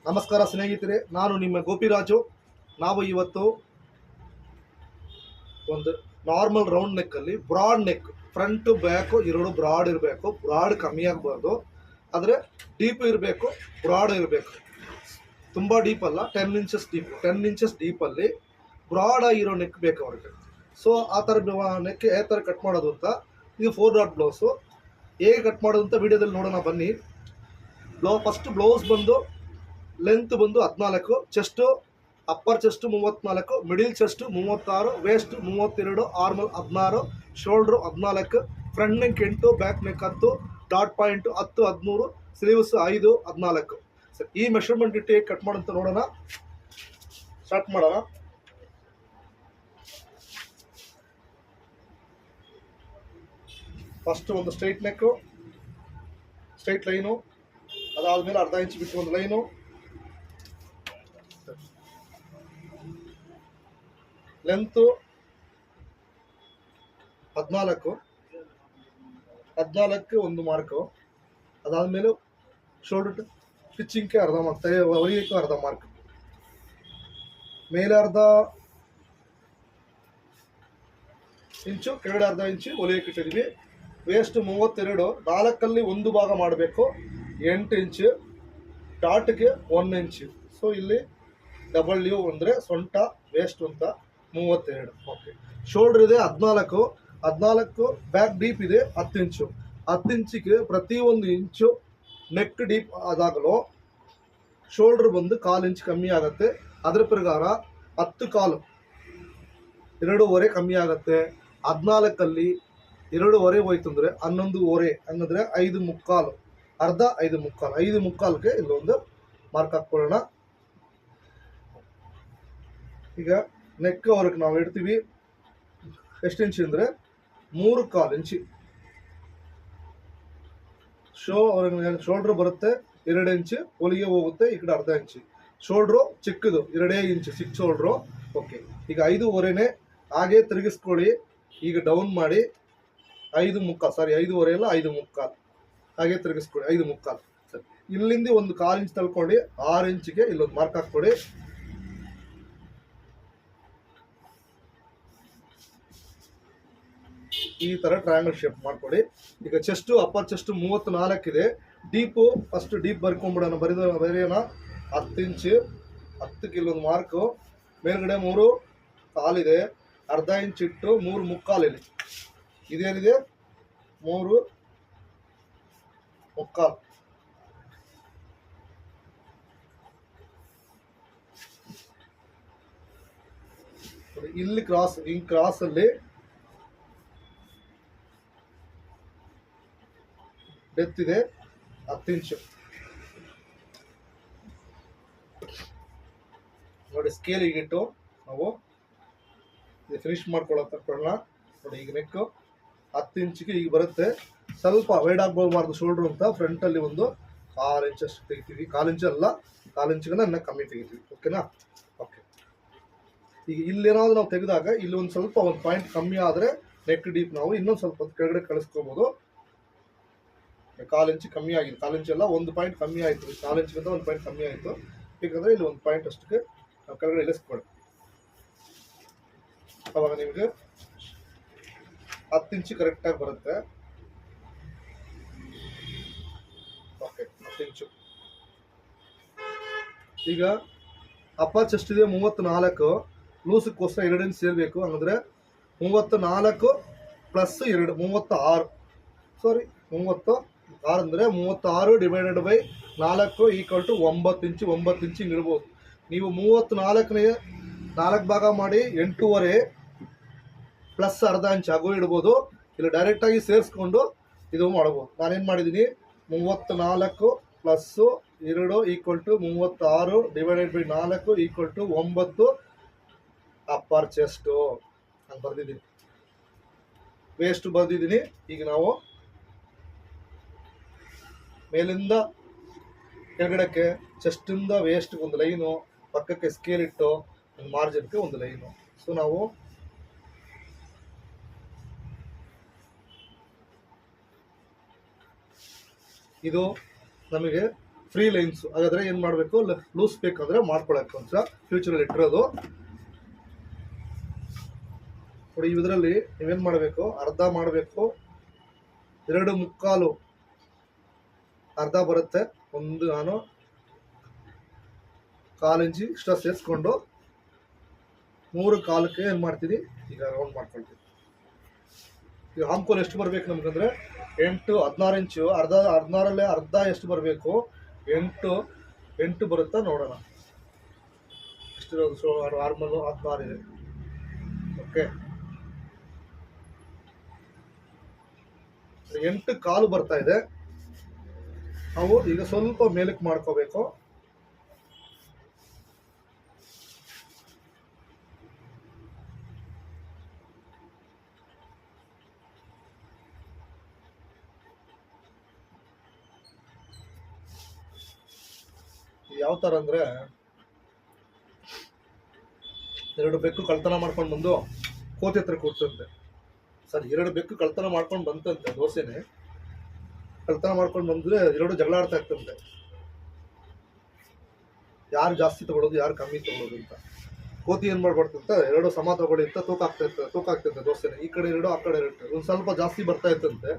ನಮಸ್ಕಾರ ಸ್ನೇಹಿತರೆ, ನಾನು ನಿಮ್ಮ ಗೋಪಿರಾಜು. ನಾವು ಇವತ್ತು ಒಂದು ನಾರ್ಮಲ್ ರೌಂಡ್ ನೆಕ್ಕಲ್ಲಿ ಬ್ರಾಡ್ ನೆಕ್, ಫ್ರಂಟ್ ಬ್ಯಾಕು ಎರಡು ಬ್ರಾಡ್ ಇರಬೇಕು. ಬ್ರಾಡ್ ಕಮ್ಮಿ ಆಗಬಾರ್ದು, ಆದರೆ ಡೀಪ್ ಇರಬೇಕು, ಬ್ರಾಡ್ ಇರಬೇಕು. ತುಂಬ ಡೀಪ್ ಅಲ್ಲ, 10 ಇಂಚಸ್ ಡೀಪ್. 10 ಇಂಚಸ್ ಡೀಪಲ್ಲಿ ಬ್ರಾಡ್ ಆಗಿರೋ ನೆಕ್ ಬೇಕು ಅವ್ರಿಗೆ. ಸೊ ಆ ಥರ ನೆಕ್ ಯಾವ ಥರ ಕಟ್ ಮಾಡೋದು ಅಂತ, ಇದು 4 ಡಾಟ್ ಬ್ಲೌಸು ಹೇಗೆ ಕಟ್ ಮಾಡೋದು ಅಂತ ವಿಡಿಯೋದಲ್ಲಿ ನೋಡೋಣ ಬನ್ನಿ. ಫಸ್ಟ್ ಬ್ಲೌಸ್ ಬಂದು ಲೆಂತ್ ಬಂದು 14, chest upper chest 34, middle chest 36, waste 32, ಆರ್ಮಲ್ 16, shoulder 14, front neck 8, back neck 10, dot point 10, 13, sleeves 5, 14. ಸರಿ, ಈ ಮೆಷರ್ಮೆಂಟ್ ಇಟ್ಟು ಹೇಗೆ ಕಟ್ ಮಾಡೋಂತ ನೋಡೋಣ. ಸ್ಟಾರ್ಟ್ ಮಾಡೋಣ. ಫಸ್ಟ್ ಒಂದು ಸ್ಟ್ರೈಟ್ ನೆಕ್ಕು, ಸ್ಟ್ರೈಟ್ ಲೈನು, ಅದಾದಮೇಲೆ ಅರ್ಧ ಇಂಚ್ ಬಿಟ್ಟು ಒಂದು ಲೈನು, ಲೆಂತು 14 ಒಂದು ಮಾರ್ಕು, ಅದಾದಮೇಲೆ ಶೋಲ್ಡರ್ ಸ್ಟಿಚಿಂಗ್ಗೆ ಅರ್ಧ ಮಾರ್ಕ್, ಹೊಲಿಗೆಗೂ ಅರ್ಧ ಮಾರ್ಕ್, ಮೇಲೆ ಅರ್ಧ ಇಂಚು, ಕೆಳಗಡೆ ಅರ್ಧ ಇಂಚು ಹೊಲಿಗೆ ಇಟ್ಟಿದ್ದೀವಿ. ವೇಸ್ಟ್ 32, 4ಅಲ್ಲಿ ಒಂದು ಭಾಗ ಮಾಡಬೇಕು, 8 ಇಂಚು, ಡಾಟ್ಗೆ 1 ಇಂಚು. ಸೊ ಇಲ್ಲಿ ಡಬಲ್ ಯು ಅಂದರೆ ಸೊಂಟ, ವೇಸ್ಟ್ ಅಂತ 32. ಓಕೆ, ಶೋಲ್ಡರ್ ಇದೆ 14, ಬ್ಯಾಕ್ ಡೀಪ್ ಇದೆ 10 ಇಂಚು. 10 ಇಂಚಿಗೆ ಪ್ರತಿಯೊಂದು ಇಂಚು ನೆಕ್ ಡೀಪ್ ಆದಾಗಲೂ ಶೋಲ್ಡರ್ ಬಂದು 1/4 ಇಂಚ್ ಕಮ್ಮಿ ಆಗುತ್ತೆ. ಅದರ ಪ್ರಕಾರ 10 ಕಾಲು 2.5 ಕಮ್ಮಿ ಆಗುತ್ತೆ. 14ಅಲ್ಲಿ 2.5 ಹೋಯ್ತು ಅಂದರೆ 11.5, ಹಂಗಂದ್ರೆ 5.75, ಅರ್ಧ 5.75. 5.75ಗೆ ಇಲ್ಲೊಂದು ಮಾರ್ಕ್ ಹಾಕ್ಕೊಳ್ಳೋಣ. ಈಗ ನೆಕ್ ಅವ್ರಿಗೆ ನಾವು ಇಡ್ತೀವಿ ಎಷ್ಟು ಇಂಚ್ ಅಂದರೆ 3/4 ಇಂಚಿ. ಅವ್ರಿಗೆ ಶೋಲ್ಡ್ರ್ ಬರುತ್ತೆ 2 ಇಂಚು, ಹೊಲಿಗೆ ಹೋಗುತ್ತೆ ಈ ಕಡೆ ಅರ್ಧ ಇಂಚು. ಶೋಲ್ಡ್ರು ಚಿಕ್ಕದು 2 ಇಂಚು, ಚಿಕ್ಕ ಶೋಲ್ಡ್ರು. ಓಕೆ, ಈಗ 5.5ನೇ ಹಾಗೆ ತಿರುಗಿಸ್ಕೊಳ್ಳಿ. ಈಗ ಡೌನ್ ಮಾಡಿ 5.25 ಅಲ್ಲ 5.25 ಹಾಗೆ ತಿರುಗಿಸ್ಕೊಳ್ಳಿ. 5.25. ಸರಿ, ಇಲ್ಲಿಂದ ಒಂದು 1/4 ಇಂಚ್ ತಳ್ಕೊಂಡು 6 ಇಂಚಿಗೆ ಇಲ್ಲೊಂದು ಮಾರ್ಕ್ ಹಾಕ್ಕೊಡಿ. ಈ ಥರ ಟ್ರಯಾಂಗಲ್ ಶೇಪ್ ಮಾಡ್ಕೊಡಿ. ಈಗ ಚೆಸ್ಟು, ಅಪ್ಪರ್ ಚೆಸ್ಟು 34 ಇದೆ. ಡೀಪು ಫಸ್ಟ್ ಡೀಪ್ ಬರ್ಕೊಂಡ್ಬಿಡೋಣ. ಬರೆಯೋಣ 10 ಇಂಚು, 10ಕ್ಕೆ ಇಲ್ಲೊಂದು ಮಾರ್ಕು, ಮೇಲ್ಗಡೆ 3/4 ಇದೆ, ಅರ್ಧ ಇಂಚ್ ಇಟ್ಟು 3.25 ಇಲ್ಲಿ. ಇದೇನಿದೆ 3.25. ಇಲ್ಲಿ ಕ್ರಾಸ್, ಈ ಕ್ರಾಸಲ್ಲಿ ಡೆಪ್ತ್ ಇದೆ 10 ಇಂಚು. ನೋಡಿ, ಸ್ಕೇಲ್ ಈಗಿಟ್ಟು ನಾವು ಫಿನಿಶ್ ಮಾಡ್ಕೊಳ್ಳೋಣ. ನೋಡಿ, ಈಗ ನೆಕ್ಕು 10 ಇಂಚಿಗೆ ಈಗ ಬರುತ್ತೆ. ಸ್ವಲ್ಪ ವೈಡ್ ಆಗ್ಬೋಬಾರ್ದು ಶೋಲ್ಡ್ರು ಅಂತ ಫ್ರಂಟಲ್ಲಿ ಒಂದು 1/4 ಇಂಚಷ್ಟು ತೆಗಿತೀವಿ. 1/4 ಇಂಚ್ ಅಲ್ಲ, 1/4 ಇಂಚಿಗೆ ನನ್ನ ಕಮ್ಮಿ ತೆಗಿತೀವಿ. ಓಕೆನಾ? ಓಕೆ, ಈಗ ಇಲ್ಲೇನಾದ್ರು ನಾವು ತೆಗೆದಾಗ ಇಲ್ಲಿ ಒಂದು ಸ್ವಲ್ಪ ಒಂದು ಪಾಯಿಂಟ್ ಕಮ್ಮಿ ಆದರೆ ನೆಕ್ ಡೀಪ್ ನಾವು ಇನ್ನೊಂದು ಸ್ವಲ್ಪ ಕೆಳಗಡೆ ಕಳಿಸ್ಕೋಬೋದು. 1/4 ಇಂಚ್ ಕಮ್ಮಿ ಆಗಿದೆ, 1/4 ಇಂಚ್ ಅಲ್ಲ, 1 ಪಾಯಿಂಟ್ ಕಮ್ಮಿ ಆಯಿತು. 1/4 ಇಂಚ್ಗಿಂತ 1 ಪಾಯಿಂಟ್ ಕಮ್ಮಿ ಆಯಿತು. ಯಾಕಂದರೆ ಇಲ್ಲಿ 1 ಪಾಯಿಂಟ್ ಅಷ್ಟಕ್ಕೆ ನಾವು ಕೆಳಗಡೆ ಇಳಿಸ್ಕೊಳ್ಳಿ. ಅವಾಗ ನಿಮಗೆ 10 ಇಂಚು ಕರೆಕ್ಟಾಗಿ ಬರುತ್ತೆ. ಓಕೆ, 10 ಇಂಚು. ಈಗ ಅಪ್ಪರ್ ಚೆಸ್ಟ್ ಇದೆ 34, ಲೂಸಕ್ಕೋಸ್ಕರ 2 ಇಂಚ್ ಸೇರಬೇಕು. ಹಂಗಂದ್ರೆ 34 ಪ್ಲಸ್ 2 36. ಸಾರಿ, 36 ಅಂದರೆ 36 ಡಿವೈಡೆಡ್ ಬೈ 4 ಈಕ್ವಲ್ ಟು 9 ಇಂಚು. 9 ಇಂಚು ಹಿಂಗೆ ಇಡ್ಬೋದು ನೀವು. 34ನೇ 4 ಭಾಗ ಮಾಡಿ 8.5 ಪ್ಲಸ್ ಅರ್ಧ ಇಂಚ್ ಆಗೋ ಇಡ್ಬೋದು. ಇಲ್ಲ ಡೈರೆಕ್ಟಾಗಿ ಸೇರಿಸ್ಕೊಂಡು ಇದು ಮಾಡ್ಬೋದು. ನಾನೇನು ಮಾಡಿದ್ದೀನಿ, 34 plus 2 equal to 36 divided by 4 equal to 9 upper chest ಅಂತ ಬರೆದಿದ್ದೀನಿ. ವೇಸ್ಟ್ ಬರೆದಿದ್ದೀನಿ. ಈಗ ನಾವು ಮೇಲಿಂದ ಕೆಳಗಡೆಗೆ ಚೆಸ್ಟಿಂದ ವೇಸ್ಟ್ಗೆ ಒಂದು ಲೈನು, ಪಕ್ಕಕ್ಕೆ ಸ್ಕೇಲ್ ಇಟ್ಟು ಒಂದು ಮಾರ್ಜಿನ್ಗೆ ಒಂದು ಲೈನು. ಸೊ ನಾವು ಇದು ನಮಗೆ ಫ್ರೀ ಲೈನ್ಸ್. ಹಾಗಾದ್ರೆ ಏನು ಮಾಡಬೇಕು, ಲೂಸ್ ಬೇಕಾದರೆ ಮಾಡ್ಕೊಳಕ್ಕೆ ಅಂತ ಫ್ಯೂಚರಲ್ಲಿ ಇಟ್ಟಿರೋದು ನೋಡಿ. ಇದರಲ್ಲಿ ನೀವೇನು ಮಾಡಬೇಕು, ಅರ್ಧ ಮಾಡಬೇಕು, 2 ಮುಕ್ಕಾಲು ಅರ್ಧ ಬರುತ್ತೆ, ನಾನು 1/4 ಇಂಚು ಇಷ್ಟ ಸೇರಿಸ್ಕೊಂಡು 3 ಕಾಲಕ್ಕೆ ಏನು ಮಾಡ್ತೀನಿ, ಈಗ ರೌಂಡ್ ಮಾಡ್ಕೊಳ್ತೀನಿ. ಈಗ ಆಮ್ಕೋಲ್ ಎಷ್ಟು ಬರಬೇಕು ನಮ್ಗಂದ್ರೆ 8-16 ಇಂಚು, 16ರಲ್ಲಿ ಅರ್ಧ ಎಷ್ಟು ಬರಬೇಕು, 8 ಬರುತ್ತಾ ನೋಡೋಣ. ಎಷ್ಟಿರೋದು, ನಾರ್ಮಲ್ 16 ಇದೆ. ಓಕೆ, 8 ಕಾಲು ಬರ್ತಾ ಇದೆ. ನಾವು ಈಗ ಸ್ವಲ್ಪ ಮೇಲಕ್ಕೆ ಮಾಡ್ಕೋಬೇಕು. ಯಾವ ಥರ ಅಂದರೆ, 2 ಬೆಕ್ಕು ಕಳ್ತನ ಮಾಡ್ಕೊಂಡು ಬಂದು ಕೋತಿ ಹತ್ರ ಕೂರ್ತಂತೆ. ಸರ್, 2 ಬೆಕ್ಕು ಕಳ್ತನ ಮಾಡ್ಕೊಂಡು ಬಂತಂತೆ, ದೋಸೆನೆ ಕಳ್ತನ ಮಾಡ್ಕೊಂಡು ಬಂದ್ರೆ 2 ಜಗಳ ಆಡ್ತಾ ಇರ್ತಂತೆ, ಯಾರು ಜಾಸ್ತಿ ತಗೊಳ್ಳೋದು ಯಾರು ಕಮ್ಮಿ ತಗೊಳ್ಳೋದು ಅಂತ. ಕೋತಿ ಏನು ಮಾಡ್ಬಾರ್ದಂತ, 2 ಸಮ ತಗೊಳ್ಳಿ ಅಂತ ತೂಕ ಆಗ್ತೈತೆ ದೋಸೆನೆ. ಈ ಕಡೆ 2 ಆ ಕಡೆ 2, ಒಂದು ಸ್ವಲ್ಪ ಜಾಸ್ತಿ ಬರ್ತಾ ಇತ್ತಂತೆ,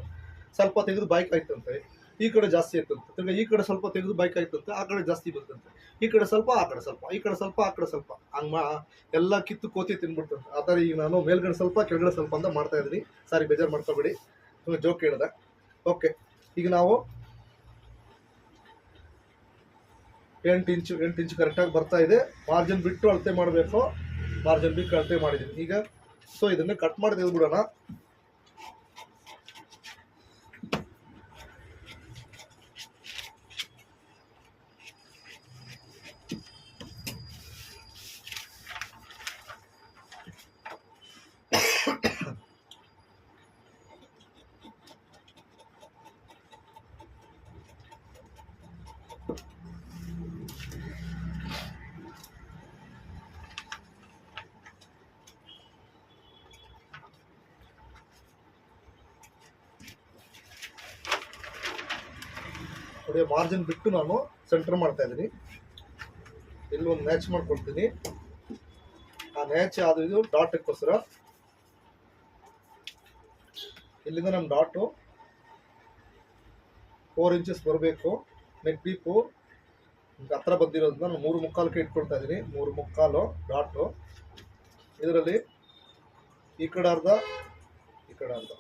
ಸ್ವಲ್ಪ ತೆಗೆದು ಬಾಯ್ಕ್ ಆಯ್ತಂತೆ. ಈ ಕಡೆ ಜಾಸ್ತಿ ಆಯ್ತಂತೆ, ತಿರ್ಗಿ ಈ ಕಡೆ ಸ್ವಲ್ಪ ತೆಗೆದು ಬಾಯ್ಕ್ ಆಯ್ತಂತೆ, ಆ ಕಡೆ ಜಾಸ್ತಿ ಬಂತಂತೆ. ಈ ಕಡೆ ಸ್ವಲ್ಪ ಆ ಕಡೆ ಸ್ವಲ್ಪ, ಈ ಕಡೆ ಸ್ವಲ್ಪ ಆ ಕಡೆ ಸ್ವಲ್ಪ, ಹಂಗ ಎಲ್ಲ ಕಿತ್ತು ಕೋತಿ ತಿನ್ಬಿಡ್ತಂತೆ. ಆ ಥರ ಈಗ ನಾನು ಮೇಲ್ಗಡೆ ಸ್ವಲ್ಪ ಕೆಳಗಡೆ ಸ್ವಲ್ಪ ಅಂತ ಮಾಡ್ತಾ ಇದ್ದೀನಿ. ಸಾರಿ, ಬೇಜಾರು ಮಾಡ್ಕೋಬೇಡಿ, ಜೋಕ್ ಹೇಳಿದೆ. ಓಕೆ, ಈಗ ನಾವು 8 ಇಂಚು ಕರೆಕ್ಟಾಗಿ ಬರ್ತಾ ಇದೆ. ಮಾರ್ಜಿನ್ ಬಿಟ್ಟು ಅಳತೆ ಮಾಡಬೇಕು, ಮಾರ್ಜಿನ್ ಬಿಟ್ಟು ಅಳತೆ ಮಾಡಿದ್ದೀನಿ. ಈಗ ಸೊ ಇದನ್ನ ಕಟ್ ಮಾಡಿ ತೆಗೆದುಬಿಡೋಣ. ನೋಡಿ, ಮಾರ್ಜಿನ್ ಬಿಟ್ಟು ನಾನು ಸೆಂಟರ್ ಮಾಡ್ತಾ ಇದ್ದೀನಿ. ಇಲ್ಲಿ ಒಂದು ನ್ಯಾಚ್ ಮಾಡ್ಕೊಳ್ತೀನಿ. ಆ ನ್ಯಾಚ್ ಯಾವುದು, ಇದು ಡಾಟ್ಗೋಸ್ಕರ. ಇಲ್ಲಿಂದ ನಮ್ಮ ಡಾಟು 4 ಇಂಚಸ್ ಬರಬೇಕು. ನೆಕ್ ಡೀಪು ಹತ್ರ ಬಂದಿರೋದ್ರಿಂದ ನಾನು 3 ಮುಕ್ಕಾಲಕ್ಕೆ ಇಟ್ಕೊಳ್ತಾ ಇದ್ದೀನಿ. 3 ಮುಕ್ಕಾಲು ಡಾಟು. ಇದರಲ್ಲಿ ಈ ಕಡೆ ಅರ್ಧ, ಈ ಕಡೆ ಅರ್ಧ.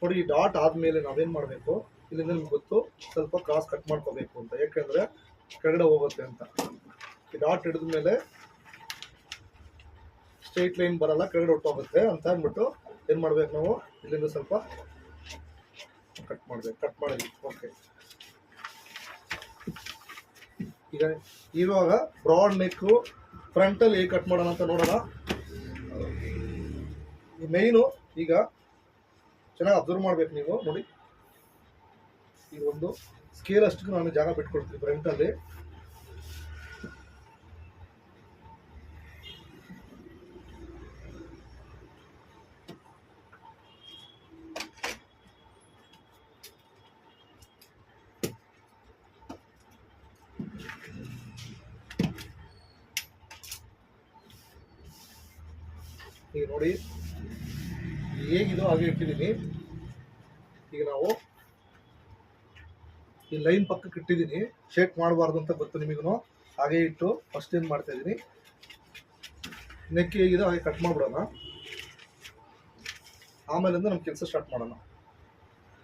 ನೋಡಿ, ಈ ಡಾಟ್ ಆದಮೇಲೆ ನಾವೇನು ಮಾಡಬೇಕು, ಇಲ್ಲಿಂದ ನಿಮ್ಗೆ ಗೊತ್ತು, ಸ್ವಲ್ಪ ಕ್ರಾಸ್ ಕಟ್ ಮಾಡ್ಕೋಬೇಕು ಅಂತ, ಯಾಕೆಂದರೆ ಕೆಳಗಡೆ ಹೋಗುತ್ತೆ ಅಂತ. ಈ ಡಾಟ್ ಹಿಡಿದ ಮೇಲೆ ಸ್ಟ್ರೈಟ್ ಲೈನ್ ಬರಲ್ಲ, ಕೆಳಗಡೆ ಹೊಟ್ಟೋಗುತ್ತೆ ಅಂತ ಅಂದ್ಬಿಟ್ಟು ಏನು ಮಾಡ್ಬೇಕು, ನಾವು ಇಲ್ಲಿಂದ ಸ್ವಲ್ಪ ಕಟ್ ಮಾಡಬೇಕು. ಕಟ್ ಮಾಡಿದ್ವಿ. ಓಕೆ, ಈಗ ಇವಾಗ ಬ್ರಾಡ್ ನೆಕ್ಕು ಫ್ರಂಟಲ್ಲಿ ಹೇಗೆ ಕಟ್ ಮಾಡೋಣ ಅಂತ ನೋಡೋಣ. ಈ ಮೈನು ಈಗ ಚೆನ್ನಾಗಿ ಅಬ್ಸರ್ವ್ ಮಾಡ್ಬೇಕು ನೀವು. ನೋಡಿ, ಈಗ ಒಂದು ಸ್ಕೇಲ್ ಅಷ್ಟಕ್ಕೆ ನಾನು ಜಾಗ ಬಿಟ್ಕೊಡ್ತೀನಿ ಫ್ರಂಟಲ್ಲಿ. ಈಗ ನೋಡಿ, ಹೇಗಿದೋ ಹಾಗೆ ಇಟ್ಟಿದ್ದೀನಿ. ಈಗ ನಾವು ಈ ಲೈನ್ ಪಕ್ಕಕ್ಕೆ ಇಟ್ಟಿದ್ದೀನಿ, ಶೇಕ್ ಮಾಡಬಾರ್ದು ಅಂತ ಗೊತ್ತು ನಿಮಗೂ. ಹಾಗೆ ಇಟ್ಟು ಫಸ್ಟ್ ಏನು ಮಾಡ್ತಾ ಇದ್ದೀನಿ, ನೆಕ್ ಹೇಗಿದೋ ಹಾಗೆ ಕಟ್ ಮಾಡಿಬಿಡೋಣ. ಆಮೇಲಿಂದ ನಮ್ಮ ಕೆಲಸ ಸ್ಟಾರ್ಟ್ ಮಾಡೋಣ.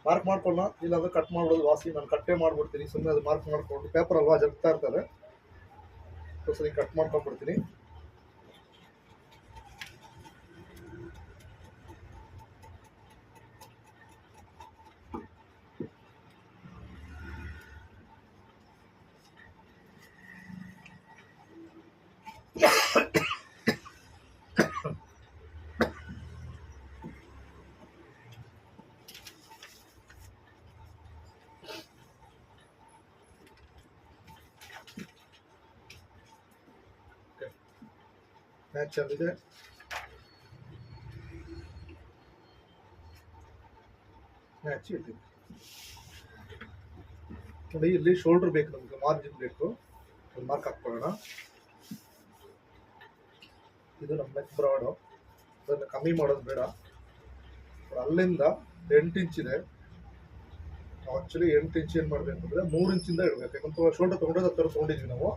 ಮಾರ್ಕ್ ಮಾಡ್ಕೊಳ್ಳೋಣ, ಇಲ್ಲಾಂದ್ರೆ ಕಟ್ ಮಾಡ್ಬಿಡೋದು ವಾಸಿ. ನಾನು ಕಟ್ಟೆ ಮಾಡ್ಬಿಡ್ತೀನಿ, ಸುಮ್ಮನೆ ಅದು ಮಾರ್ಕ್ ಮಾಡ್ಕೊಂಡು, ಪೇಪರ್ ಅಲ್ವಾ ಜಗ್ತಾ ಇರ್ತಾರೆ, ಸರಿ ಕಟ್ ಮಾಡ್ಕೊಂಡ್ಬಿಡ್ತೀನಿ. ಮ್ಯಾಚ್ ಆಗಿದೆ. ಮ್ಯಾಚ್ ಇಟ್ಟಿದೆ ನೋಡಿ. ಇಲ್ಲಿ ಶೋಲ್ಡರ್ ಬೇಕು ನಮಗೆ, ಮಾರ್ಜಿನ್ ಬೇಕು, ಒಂದು ಮಾರ್ಕ್ ಹಾಕ್ಕೊಳ್ಳೋಣ. ಇದು ನಮ್ಮ ನೆಕ್ ಬ್ರಾಡು, ಅದನ್ನು ಕಮ್ಮಿ ಮಾಡೋದು ಬೇಡ. ಅಲ್ಲಿಂದ 8 ಇಂಚ್ ಇದೆ. ಆಕ್ಚುಲಿ 8 ಇಂಚ್ ಏನು ಮಾಡಬೇಕು ಅಂದರೆ 3 ಇಂಚಿಂದ ಇಡಬೇಕು. ಯಾಕಂದ್ರೆ ಶೋಲ್ಡರ್ ತೊಗೊಂಡೋದು ಹತ್ತಿರ ತೊಗೊಂಡಿದ್ವಿ ನಾವು,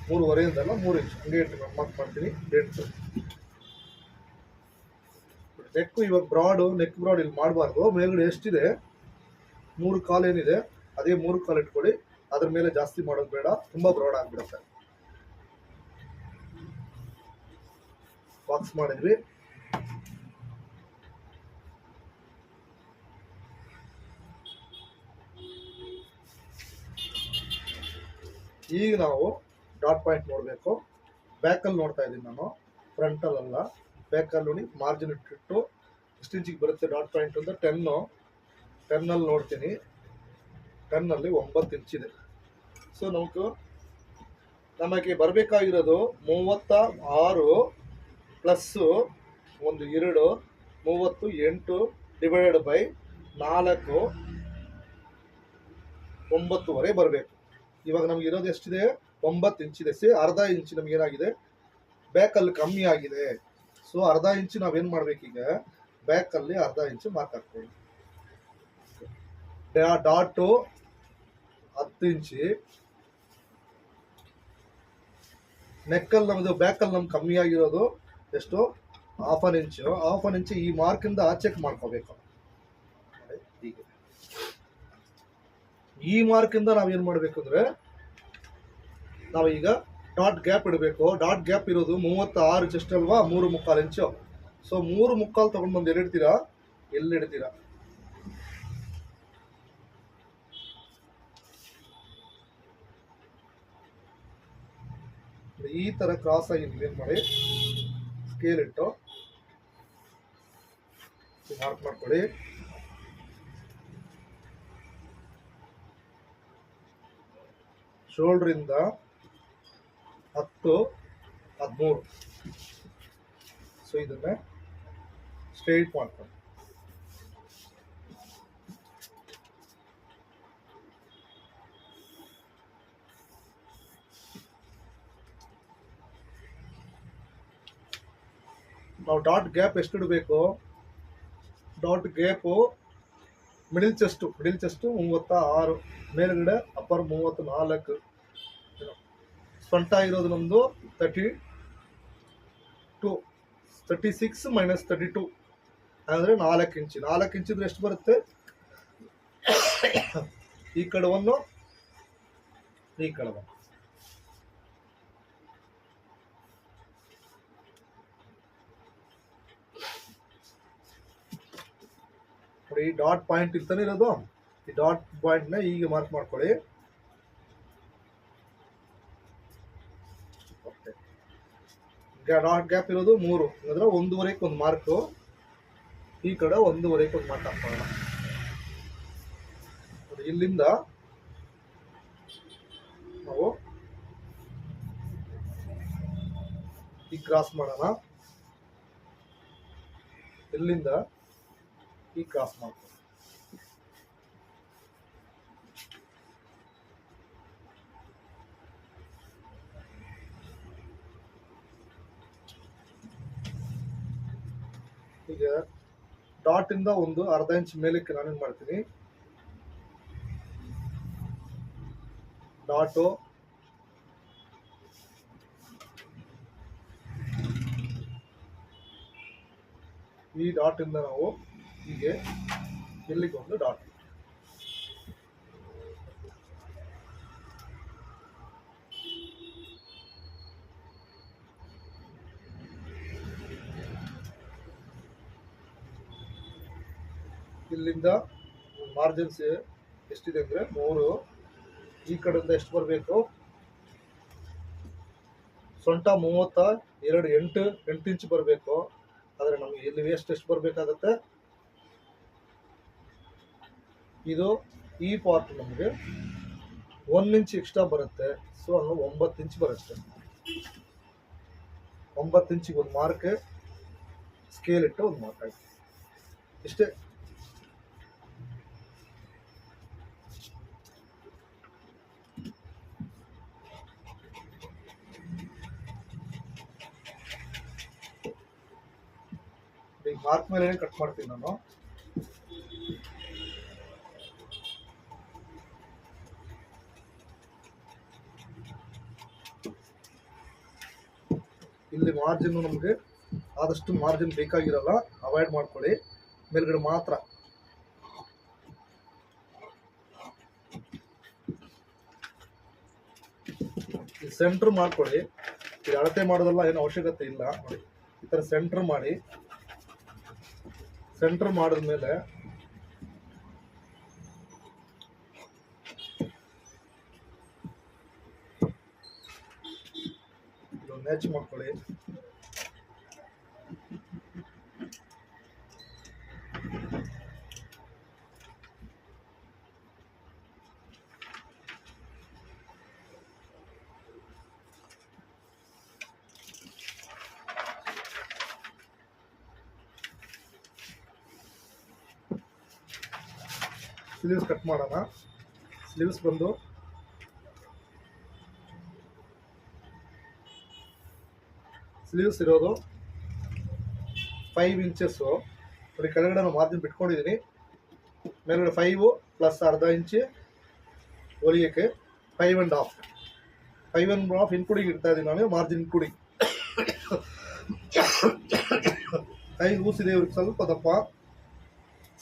3.5 3 ಇಂಚ್ ಹಂಗೆ ಮಾರ್ಕ್ ಮಾಡ್ತೀನಿ. 8 ನೆಕ್ ಇವಾಗ ಬ್ರಾಡು, ನೆಕ್ ಬ್ರಾಡ್ ಇಲ್ಲಿ ಮಾಡಬಾರ್ದು. ಮೇಲ್ಗಡೆ ಎಷ್ಟಿದೆ 3 ಕಾಲು ಏನಿದೆ ಅದೇ 3 ಕಾಲು ಇಟ್ಕೊಳ್ಳಿ. ಅದ್ರ ಮೇಲೆ ಜಾಸ್ತಿ ಮಾಡೋದು ಬೇಡ, ತುಂಬ ಬ್ರಾಡ್ ಆಗಿಬಿಡುತ್ತೆ. ಬಾಕ್ಸ್ ಮಾಡಿದ್ವಿ. ಈಗ ನಾವು ಡಾಟ್ ಪಾಯಿಂಟ್ ನೋಡಬೇಕು. ಬ್ಯಾಕಲ್ಲಿ ನೋಡ್ತಾ ಇದ್ದೀನಿ ನಾನು, ಫ್ರಂಟಲ್ಲ. ಬ್ಯಾಕಲ್ಲಿ ನೋಡಿ ಮಾರ್ಜಿನ್ ಇಟ್ಟಿಟ್ಟು ಎಷ್ಟು ಇಂಚಿಗೆ ಬರುತ್ತೆ ಡಾಟ್ ಪಾಯಿಂಟ್ ಅಂತ 10 ನೋಡ್ತೀನಿ. 10 9 ಇಂಚಿದೆ. ಸೊ ನಮಗೆ ಬರಬೇಕಾಗಿರೋದು 36 ಪ್ಲಸ್ಸು 1 2 38 ಡಿವೈಡೆಡ್ ಬೈ 4 9.5 ಬರಬೇಕು. ಇವಾಗ ನಮ್ಗೆ ಇರೋದು ಎಷ್ಟಿದೆ 9 ಇಂಚಿದೆ. ಅರ್ಧ ಇಂಚ್ ನಮಗೇನಾಗಿದೆ ಬ್ಯಾಕಲ್ಲಿ ಕಮ್ಮಿ ಆಗಿದೆ. ಸೊ ಅರ್ಧ ಇಂಚ್ ನಾವೇನು ಮಾಡಬೇಕೀಗ, ಬ್ಯಾಕಲ್ಲಿ ಅರ್ಧ ಇಂಚ್ ಮಾರ್ಕ್ ಹಾಕ್ತೀವಿ. ಡಾಟು 10 ಇಂಚಿ. ನೆಕ್ಕಲ್ಲಿ ನಮ್ಮದು ಬ್ಯಾಕಲ್ಲಿ ನಮ್ಗೆ ಕಮ್ಮಿ ಆಗಿರೋದು ಎಷ್ಟು, ½ ಇಂಚು. ½ ಇಂಚ್ ಈ ಮಾರ್ಕಿಂದ ಚೆಕ್ ಮಾಡ್ಕೋಬೇಕು. ಹೀಗೆ ಈ ಮಾರ್ಕಿಂದ ನಾವೇನು ಮಾಡಬೇಕು ಅಂದರೆ, ನಾವೀಗ ಡಾಟ್ ಗ್ಯಾಪ್ ಇಡಬೇಕು. ಡಾಟ್ ಗ್ಯಾಪ್ ಇರೋದು 36 ಚೆಸ್ಟ್ ಅಲ್ವಾ, 3.25 ಇಂಚು. ಸೊ 3.25 ತೊಗೊಂಡು ಬಂದು ಎಲ್ಲಿಡ್ತೀರಾ, ಎಲ್ಲಿಡ್ತೀರಾ ಈ ಥರ ಕ್ರಾಸ್ ಆಗಿ ಏನು ಮಾಡಿ ಸ್ಕೇಲ್ ಇಟ್ಟು ಮಾರ್ಕ್ ಮಾಡ್ಕೊಳ್ಳಿ. ಶೋಲ್ಡ್ರಿಂದ 10 13. ಸೊ ಇದನ್ನ ಸ್ಟ್ರೈಟ್ ಮಾಡ್ಕೊಂಡು ನಾವು ಡಾಟ್ ಗ್ಯಾಪ್ ಎಷ್ಟು ಇಡಬೇಕು, ಡಾಟ್ ಗ್ಯಾಪು ಮಿಡಿಲ್ ಚೆಸ್ಟು 36, ಮೇಲ್ಗಡೆ ಅಪ್ಪರ್ 34. ಸೊಂಟ ಇರೋದು ನಮ್ಮದು 36 ಮೈನಸ್ 32 ಅಂದರೆ 4 ಇಂಚು. 4 ಇಂಚಿದ್ರೆ ಎಷ್ಟು ಬರುತ್ತೆ, ಈ ಕಡೆ 1 ಈ ಕಡೆ 1. ಈ ಡಾಟ್ ಪಾಯಿಂಟ್ ಇರ್ತಾನೆ ಇರೋದು, ಈ ಡಾಟ್ ಪಾಯಿಂಟ್ನ ಈಗ ಮಾರ್ಕ್ ಮಾಡ್ಕೊಳ್ಳಿ. ಡಾಟ್ ಗ್ಯಾಪ್ ಇರೋದು 3 ಅಂದ್ರೆ 1.25 ಒಂದು ಮಾರ್ಕು, ಈ ಕಡೆ 1.25 ಒಂದು ಮಾರ್ಕ್ ಹಾಕೋಣ. ಇಲ್ಲಿಂದ ನಾವು ಈ ಕ್ರಾಸ್ ಮಾಡೋಣ. ಇಲ್ಲಿಂದ ಈ ಕ್ರಾಸ್ ಮಾಡ್ತೀವಿ. ಈಗ ಡಾಟ್ ಇಂದ ಒಂದು ಅರ್ಧ ಇಂಚ್ ಮೇಲಕ್ಕೆ ನಾನೇನ್ ಮಾಡ್ತೀನಿ, ಡಾಟು ಈ ಡಾಟ್ ಇಂದ ನಾವು ಹೀಗೆ ಇಲ್ಲಿಗೆ ಒಂದು ಡಾಟ್, ಇಲ್ಲಿಂದ ಮಾರ್ಜಿನ್ಸ್ ಎಷ್ಟಿದೆ ಅಂದರೆ 3. ಈ ಕಡೆಯಿಂದ ಎಷ್ಟು ಬರಬೇಕು, ಸೊಂಟ 32 8 ಇಂಚ್ ಬರಬೇಕು. ಆದರೆ ನಮಗೆ ಇಲ್ಲಿ ವೇಸ್ಟ್ ಎಷ್ಟು ಬರಬೇಕಾಗತ್ತೆ, ಇದು ಈ ಪಾರ್ಟ್ ನಮಗೆ 1 ಇಂಚ್ ಎಕ್ಸ್ಟ್ರಾ ಬರುತ್ತೆ. ಸೊ 9 ಇಂಚ್ ಬರುತ್ತೆ. 9 ಇಂಚಿಗೆ ಒಂದು ಮಾರ್ಕ್, ಸ್ಕೇಲ್ ಇಟ್ಟು ಒಂದು ಮಾರ್ಕ್ ಆಯ್ತು ಇಷ್ಟೇ. ಈಗ ಮಾರ್ಕ್ ಮೇಲೆ ಕಟ್ ಮಾಡ್ತೀನಿ ನಾನು. ಇಲ್ಲಿ ಮಾರ್ಜಿನ್ ನಮಗೆ ಆದಷ್ಟು ಮಾರ್ಜಿನ್ ಬೇಕಾಗಿರಲ್ಲ, ಅವಾಯ್ಡ್ ಮಾಡ್ಕೊಳ್ಳಿ. ಮೇಲ್ಗಡೆ ಮಾತ್ರ ಸೆಂಟರ್ ಮಾಡ್ಕೊಳ್ಳಿ. ಇದು ಅಳತೆ ಮಾಡೋದಲ್ಲ, ಏನು ಅವಶ್ಯಕತೆ ಇಲ್ಲ. ನೋಡಿ ಈ ಥರ ಸೆಂಟರ್ ಮಾಡಿ, ಸೆಂಟರ್ ಮಾಡಿದ್ಮೇಲೆ ಮ್ಯಾಚ್ ಮಾಡ್ಕೊಳ್ಳಿ. ಸ್ಲೀವ್ಸ್ ಕಟ್ ಮಾಡೋಣ. ಸ್ಲೀವ್ಸ್ ಬಂದು ಸ್ಲೀವ್ಸ್ ಇರೋದು 5 ಇಂಚಸ್ಸು. ನೋಡಿ ಕೆಳಗಡೆ ನಾನು ಮಾರ್ಜಿನ್ ಬಿಟ್ಕೊಂಡಿದ್ದೀನಿ. ಮೇಲ್ಗಡೆ 5 ಪ್ಲಸ್ ಅರ್ಧ ಇಂಚು ಹೊಲಿಯೋಕ್ಕೆ 5.5. 5.5 ಇನ್ಕ್ಲೂಡಿಂಗ್ ಇಡ್ತಾ ಇದ್ದೀನಿ ನಾನು, ಮಾರ್ಜಿನ್ ಇನ್ಕ್ಲೂಡಿಂಗ್. 5 ಊಸಿದೆ ಇವ್ರಿಗೆ ಸ್ವಲ್ಪ ದಪ್ಪ.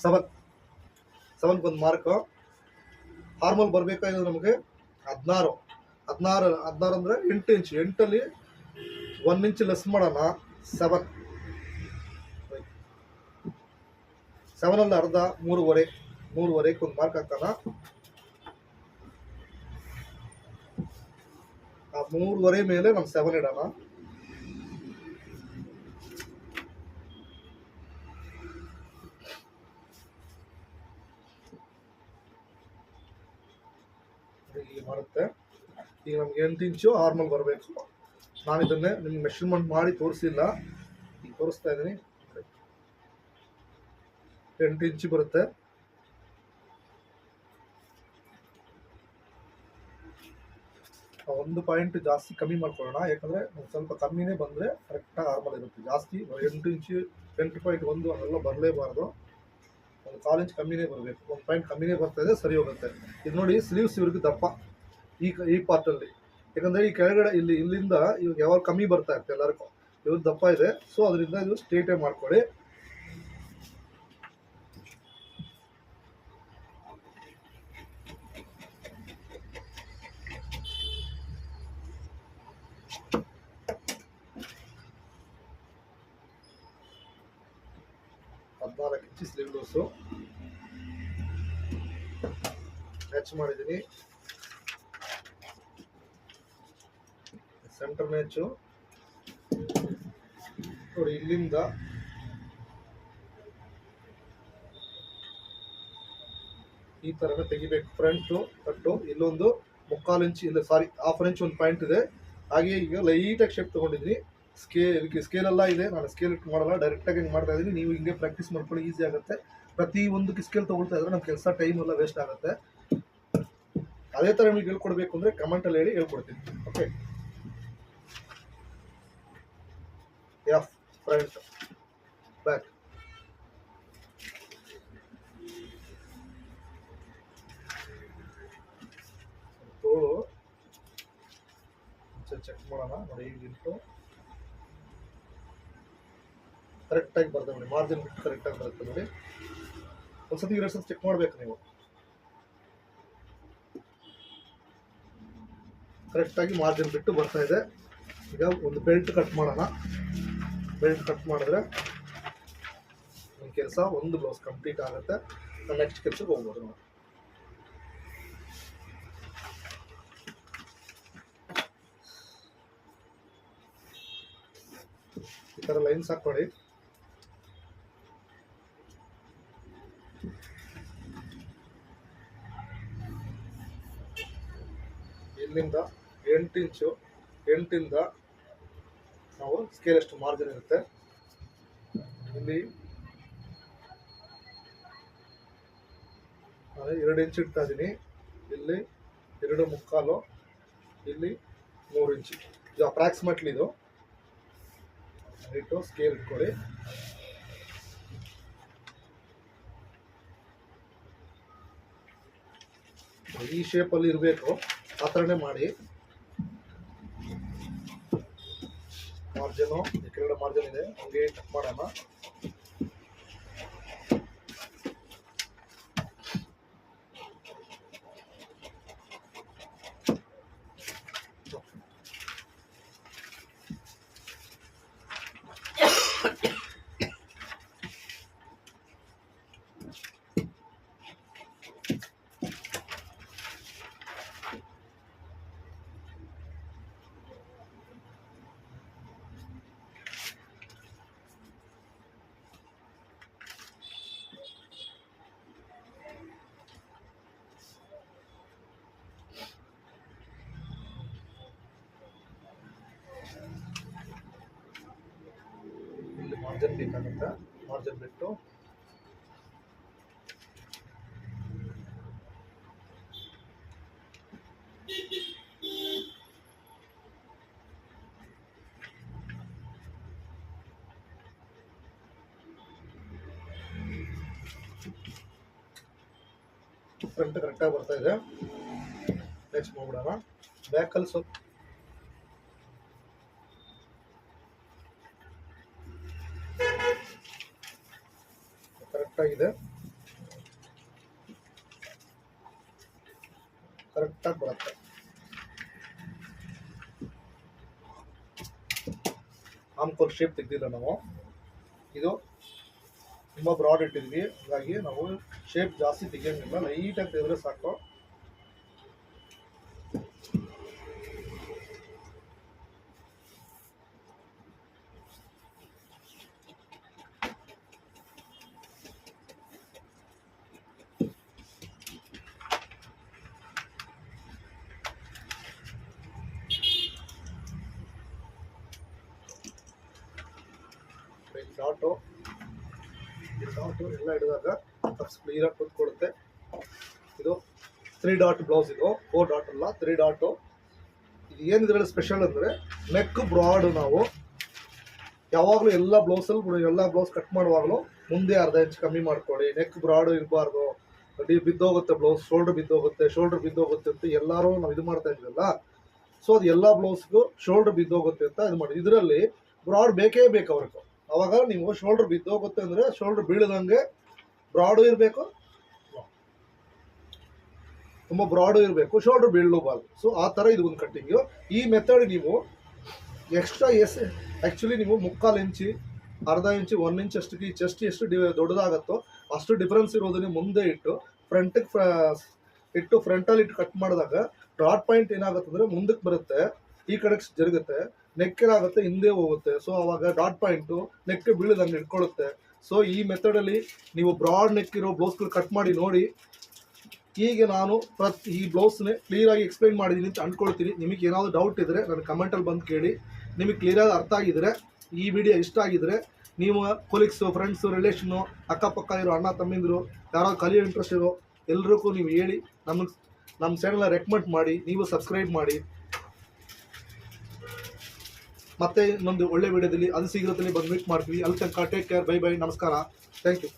7 ಒಂದು ಮಾರ್ಕು. ಹಾರ್ಮೋಲ್ ಬರಬೇಕಾಗಿರೋದು ನಮಗೆ 16 ಅಂದರೆ 8 ಇಂಚು. 8ಅಲ್ಲಿ 1 ಇಂಚ್ ಲೆಸ್ ಮಾಡೋಣ. 7ಅಲ್ಲಿ ಅರ್ಧ 3.5 ಒಂದು ಮಾರ್ಕ್ ಹಾಕೋಣ. ಆ 3.5 ಮೇಲೆ ನಮ್ಮ 7 ಇಡೋಣ. ಹೀಗೆ ಮಾಡುತ್ತೆ. ಈಗ ನಮ್ಗೆ 8 ಇಂಚು ಹಾರ್ಮೋಲ್ ಬರಬೇಕು. ನಾನು ಇದನ್ನೇ ನಿಮ್ಗೆ ಮೆಷರ್ಮೆಂಟ್ ಮಾಡಿ ತೋರಿಸಿಲ್ಲ, ಈಗ ತೋರಿಸ್ತಾ ಇದ್ದೀನಿ. 8 ಇಂಚು ಬರುತ್ತೆ. ಒಂದು ಪಾಯಿಂಟ್ ಜಾಸ್ತಿ ಕಮ್ಮಿ ಮಾಡ್ಕೊಳ್ಳೋಣ, ಯಾಕಂದರೆ ಸ್ವಲ್ಪ ಕಮ್ಮಿನೇ ಬಂದರೆ ಕರೆಕ್ಟಾಗಿ ಹಾರ್ಮೋಲ್ ಇರುತ್ತೆ. ಜಾಸ್ತಿ 8 ಇಂಚು 8.1 ಅವೆಲ್ಲ ಬರಲೇಬಾರ್ದು. ಒಂದು 1/4 ಇಂಚ್ ಕಮ್ಮಿನೇ ಬರಬೇಕು. 1 ಪಾಯಿಂಟ್ ಕಮ್ಮಿನೇ ಬರ್ತಾ ಇದೆ, ಸರಿ ಹೋಗುತ್ತೆ. ಇದು ನೋಡಿ ಸ್ಲೀವ್ಸ್ ಇವ್ರಿಗೆ ದಪ್ಪ ಈ ಪಾರ್ಟಲ್ಲಿ, ಯಾಕಂದರೆ ಈ ಕೆಳಗಡೆ ಇಲ್ಲಿಂದ ಇವಾಗ ಯಾವಾಗ ಕಮ್ಮಿ ಬರ್ತಾ ಇರುತ್ತೆ ಎಲ್ಲರಿಗೂ, ಇವ್ರು ದಪ್ಪ ಇದೆ. ಸೊ ಅದರಿಂದ ಇದು ಸ್ಟ್ರೇಟೇ ಮಾಡ್ಕೊಳ್ಳಿ. ಇಂಚು ಸ್ಲೀವ್ ಲೂಸು ಮ್ಯಾಚ್ ಮಾಡಿದ್ದೀನಿ. ಸೆಂಟರ್ ಮ್ಯಾಚು ನೋಡಿ, ಇಲ್ಲಿಂದ ಈ ಥರನೇ ತೆಗಿಬೇಕು. ಫ್ರಂಟು ಕಟ್ಟು ಇಲ್ಲೊಂದು 3/4 ಇಂಚ್, ಇಲ್ಲ ಸಾರಿ 1/2 ಇಂಚ್ ಒಂದು ಪಾಯಿಂಟ್ ಇದೆ. ಹಾಗೆ ಈಗ ಲೈಟಾಗಿ ಶೇಪ್ ತೊಗೊಂಡಿದ್ದೀನಿ. ಸ್ಕೇಲೆಲ್ಲ ಇದೆ, ನಾನು ಸ್ಕೇಲ್ ಇಟ್ಟು ಮಾಡಲ್ಲ, ಡೈರೆಕ್ಟಾಗಿ ಹಿಂಗೆ ಮಾಡ್ತಾ ಇದ್ದೀನಿ. ನೀವು ಹಿಂಗೆ ಪ್ರಾಕ್ಟೀಸ್ ಮಾಡ್ಕೊಳ್ಳಿ, ಈಸಿ ಆಗುತ್ತೆ. ಪ್ರತಿ ಒಂದಕ್ಕೆ ಸ್ಕೇಲ್ ತೊಗೊಳ್ತಾ ಇದ್ರೆ ನಮ್ಮ ಕೆಲಸ ಟೈಮ್ ಎಲ್ಲ ವೇಸ್ಟ್ ಆಗುತ್ತೆ. ಅದೇ ಥರ ನಿಮಗೆ ಹೇಳ್ಕೊಡ್ಬೇಕು ಅಂದರೆ ಕಮೆಂಟಲ್ಲಿ ಹೇಳಿ, ಹೇಳ್ಕೊಡ್ತೀನಿ. Okay, F front back. ತೋಳು ಚೆಕ್ ಮಾಡೋಣ. ನೋಡಿ ಈಗಿಂಟು ಕರೆಕ್ಟಾಗಿ ಬರ್ತದೆ ನೋಡಿ, ಮಾರ್ಜಿನ್ ಬಿಟ್ಟು ಕರೆಕ್ಟಾಗಿ ಬರುತ್ತೆ ನೋಡಿ. ಒಂದ್ಸತಿ 2 ಸತಿ ಚೆಕ್ ಮಾಡಬೇಕು ನೀವು. ಕರೆಕ್ಟಾಗಿ ಮಾರ್ಜಿನ್ ಬಿಟ್ಟು ಬರ್ತಾ ಇದೆ. ಈಗ ಒಂದು ಬೆಲ್ಟ್ ಕಟ್ ಮಾಡೋಣ. ಬೆಲ್ಟ್ ಕಟ್ ಮಾಡಿದ್ರೆ ಒಂದು ಕೆಲಸ, ಒಂದು ಬ್ಲೌಸ್ ಕಂಪ್ಲೀಟ್ ಆಗುತ್ತೆ. ನೆಕ್ಸ್ಟ್ ಕೆಲಸಕ್ಕೆ ಹೋಗ್ಬೋದು ನಾವು. ಈ ಥರ ಲೈನ್ಸ್ ಹಾಕ್ಕೊಳ್ಳಿ. ಇಲ್ಲಿಂದ 8 ಇಂಚು, 8ಇಂದ ನಾವು ಸ್ಕೇಲ್ ಎಷ್ಟು ಮಾರ್ಜಿನ್ ಇರುತ್ತೆ ಇಲ್ಲಿ ನಾನು 2 ಇಂಚ್ ಇಡ್ತಾ ಇದ್ದೀನಿ, ಇಲ್ಲಿ 2.25, ಇಲ್ಲಿ 3 ಇಂಚ್. ಇದು ಅಪ್ರಾಕ್ಸಿಮೇಟ್ಲಿ ಇದು ಇಟ್ಟು ಸ್ಕೇಲ್ ಇಟ್ಕೊಳ್ಳಿ. ಈ ಶೇಪಲ್ಲಿ ಇರಬೇಕು, ಆ ಥರನೇ ಮಾಡಿ. ಮಾರ್ಜಿನು ಈ ಕೆಳಗಡೆ ಮಾರ್ಜಿನ್ ಇದೆ, ಹಂಗೆ ಕಟ್ ಮಾಡೋಣ. ಇಲ್ಲಿ ಮಾರ್ಜಿನ್ ಬೇಕಾಗುತ್ತೆ, ಮಾರ್ಜಿನ್ ಬಿಟ್ಟು ಫ್ರಂಟ್ ಕರೆಕ್ಟಾಗಿ ಬರ್ತಾ ಇದೆ. ನೆಕ್ಸ್ಟ್ ಮಾಡ್ಬಿಡೋಣ. ಬ್ಯಾಕಲ್ಲಿ ಸ್ವಲ್ಪ ಕರೆಕ್ಟಾಗಿದೆ, ಕರೆಕ್ಟಾಗಿ ಬರುತ್ತೆ. ಆಮ್ಕೋಲ್ ಶೇಪ್ ತೆಗೆದಿಲ್ಲ ನಾವು, ಇದು ತುಂಬ ಬ್ರಾಡ್ ಇಟ್ಟಿದ್ವಿ, ಹಾಗಾಗಿ ನಾವು ಶೇಪ್ ಜಾಸ್ತಿ ತೆಗಿಯೋಂಗಿಲ್ಲ, ಲೈಟಾಗಿ ತೆಗೆದ್ರೆ ಸಾಕು. ಡಾಟು ಎಲ್ಲ ಹಿಡಿದಾಗ ಕ್ಲಿಯರಾಗಿ ಕೂತ್ಕೊಳ್ಳುತ್ತೆ. ಇದು 3 ಡಾಟ್ ಬ್ಲೌಸ್, ಇದು 4 ಡಾಟ್ ಅಲ್ಲ, 3 ಡಾಟು. ಇದು ಏನಿದ್ರಲ್ಲಿ ಸ್ಪೆಷಲ್ ಅಂದರೆ ನೆಕ್ ಬ್ರಾಡು. ನಾವು ಯಾವಾಗಲೂ ಎಲ್ಲ ಬ್ಲೌಸಲ್ಲಿ ಎಲ್ಲ ಬ್ಲೌಸ್ ಕಟ್ ಮಾಡುವಾಗಲೂ ಮುಂದೆ ಅರ್ಧ ಇಂಚ್ ಕಮ್ಮಿ ಮಾಡ್ಕೊಳ್ಳಿ. ನೆಕ್ ಬ್ರಾಡು ಇರಬಾರ್ದು, ಬಿದ್ದೋಗುತ್ತೆ ಬ್ಲೌಸ್, ಶೋಲ್ಡ್ರ್ ಬಿದ್ದೋಗುತ್ತೆ ಅಂತ ಎಲ್ಲರೂ ನಾವು ಇದು ಮಾಡ್ತಾ ಇದ್ವಲ್ಲ. ಸೊ ಅದು ಎಲ್ಲ ಬ್ಲೌಸ್ಗೂ ಶೋಲ್ಡ್ರ್ ಬಿದ್ದೋಗುತ್ತೆ ಅಂತ ಇದು ಮಾಡಿ. ಇದರಲ್ಲಿ ಬ್ರಾಡ್ ಬೇಕೇ ಬೇಕು ಅವ್ರಿಗೆ. ಅವಾಗ ನೀವು ಶೋಲ್ಡ್ರ್ ಬಿದ್ದೋಗುತ್ತೆ ಅಂದರೆ ಶೋಲ್ಡ್ರ್ ಬೀಳದಂಗೆ ಬ್ರಾಡು ಇರಬೇಕು, ತುಂಬ ಬ್ರಾಡು ಇರಬೇಕು, ಶೋಲ್ಡ್ರ್ ಬೀಳಬಾರ್ದು. ಸೊ ಆ ಥರ ಇದು ಒಂದು ಕಟ್ಟಿಂಗು. ಈ ಮೆಥಡ್ ನೀವು ಎಕ್ಸ್ಟ್ರಾ ಆ್ಯಕ್ಚುಲಿ ನೀವು 3/4 ಇಂಚು, ಅರ್ಧ ಇಂಚು, 1 ಇಂಚ್ ಅಷ್ಟಕ್ಕೆ ಈ ಚೆಸ್ಟ್ ಎಷ್ಟು ದೊಡ್ಡದಾಗತ್ತೋ ಅಷ್ಟು ಡಿಫ್ರೆನ್ಸ್ ಇರೋದನ್ನ ಮುಂದೆ ಇಟ್ಟು ಫ್ರಂಟಲ್ಲಿ ಇಟ್ಟು ಕಟ್ ಮಾಡಿದಾಗ ಡಾಟ್ ಪಾಯಿಂಟ್ ಏನಾಗುತ್ತೆ ಅಂದರೆ ಮುಂದಕ್ಕೆ ಬರುತ್ತೆ, ಈ ಕಡೆಗೆ ಜರುಗುತ್ತೆ, ನೆಕ್ ಏನಾಗುತ್ತೆ ಹಿಂದೆ ಹೋಗುತ್ತೆ. ಸೊ ಅವಾಗ ಡಾಟ್ ಪಾಯಿಂಟು ನೆಕ್ ಬೀಳದಂಗೆ ಇಟ್ಕೊಳ್ಳುತ್ತೆ. ಸೊ ಈ ಮೆಥಡಲ್ಲಿ ನೀವು ಬ್ರಾಡ್ ನೆಕ್ ಇರೋ ಬ್ಲೌಸ್ಗಳು ಕಟ್ ಮಾಡಿ ನೋಡಿ. ಹೀಗೆ ನಾನು ಈ ಬ್ಲೌಸ್ನೇ ಕ್ಲಿಯರಾಗಿ ಎಕ್ಸ್ಪ್ಲೈನ್ ಮಾಡಿದ್ದೀನಿ ಅಂತ ಅಂದ್ಕೊಳ್ತೀನಿ. ನಿಮಗೆ ಏನಾದರೂ ಡೌಟ್ ಇದ್ದರೆ ನನ್ನ ಕಮೆಂಟಲ್ಲಿ ಬಂದು ಕೇಳಿ. ನಿಮಗೆ ಕ್ಲಿಯರಾಗಿ ಅರ್ಥ ಆಗಿದ್ದರೆ, ಈ ವಿಡಿಯೋ ಇಷ್ಟ ಆಗಿದ್ದರೆ, ನೀವು ಕೊಲೀಗ್ಸು, ಫ್ರೆಂಡ್ಸು, ರಿಲೇಷನ್ನು, ಅಕ್ಕಪಕ್ಕ ಇರೋ ಅಣ್ಣ ತಮ್ಮಿಂದರು, ಯಾರಾದ್ರು ಕಲಿಯೋ ಇಂಟ್ರೆಸ್ಟ್ ಇರೋ ಎಲ್ರಿಗೂ ನೀವು ಹೇಳಿ, ನಮ್ಮ ಚಾನಲ್ನ ರೆಕಮೆಂಡ್ ಮಾಡಿ, ನೀವು ಸಬ್ಸ್ಕ್ರೈಬ್ ಮಾಡಿ. ಮತ್ತೆ ಇನ್ನೊಂದು ಒಳ್ಳೆ ವಿಡಿಯೋದಲ್ಲಿ ಅದು ಶೀಘ್ರದಲ್ಲಿ ಬಂದು ಮೀಟ್ ಮಾಡ್ತೀವಿ. ಅಲ್ಲಿ ತನಕ ಟೇಕ್ ಕೇರ್, ಬೈ ಬೈ, ನಮಸ್ಕಾರ, ಥ್ಯಾಂಕ್ ಯು.